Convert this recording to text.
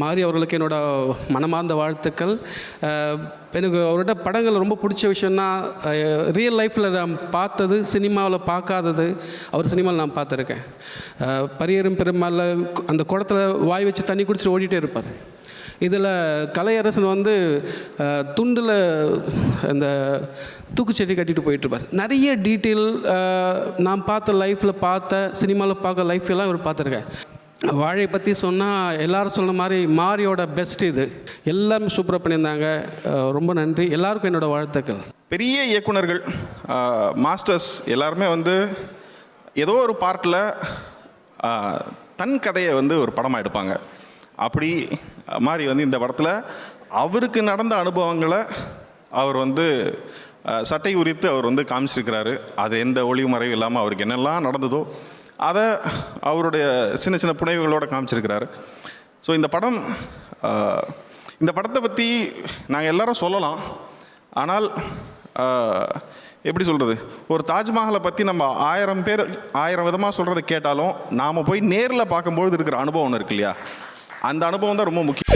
மாரி அவர்களுக்கு என்னோட மனமார்ந்த வாழ்த்துக்கள். எனக்கு அவரோட படங்கள் ரொம்ப பிடிச்ச விஷயம்னா, ரியல் லைஃப்பில் நான் பார்த்தது, சினிமாவில் பார்க்காதது அவர் சினிமாவில் நான் பார்த்துருக்கேன். பரியரும் பெருமாளில் அந்த குடத்தில் வாய் வச்சு தண்ணி குடிச்சிட்டு ஓடிட்டே இருப்பார். இதில் கலையரசன் துண்டில் அந்த தூக்குச்செடி கட்டிட்டு போயிட்டுருப்பார். நிறைய டீட்டெயில் நான் பார்த்த லைஃப்பில் சினிமாவில் பார்க்க லைஃப் எல்லாம் இவர் பார்த்துருக்கேன். வாழை பற்றி சொன்னால் எல்லாரும் சொன்ன மாதிரி மாரியோட பெஸ்ட் இது. எல்லாரும் சூப்பராக பண்ணியிருந்தாங்க. ரொம்ப நன்றி. எல்லாருக்கும் என்னோடய வாழ்த்துக்கள். பெரிய இயக்குனர்கள், மாஸ்டர்ஸ் எல்லாருமே ஏதோ ஒரு பார்ட்டில் தன் கதையை ஒரு படமாக எடுப்பாங்க. அப்படி மாதிரி இந்த படத்தில் அவருக்கு நடந்த அனுபவங்களை அவர் சட்டை உரித்து அவர் காமிச்சிருக்கிறாரு. அது எந்த ஒளிவு மறைவு இல்லாமல் அவருக்கு என்னெல்லாம் நடந்ததோ அதை அவருடைய சின்ன சின்ன புனைவுகளோடு காமிச்சிருக்கிறாரு. ஸோ இந்த படத்தை பற்றி நாங்கள் எல்லாரும் சொல்லலாம். ஆனால் எப்படி சொல்கிறது, ஒரு தாஜ்மஹாலை பற்றி நம்ம 1000 பேர் 1000 விதமாக சொல்கிறத கேட்டாலும் நாம் போய் நேரில் பார்க்கும்பொழுது இருக்கிற அனுபவம் இருக்கு இல்லையா, அந்த அனுபவம் தான் ரொம்ப முக்கியம்.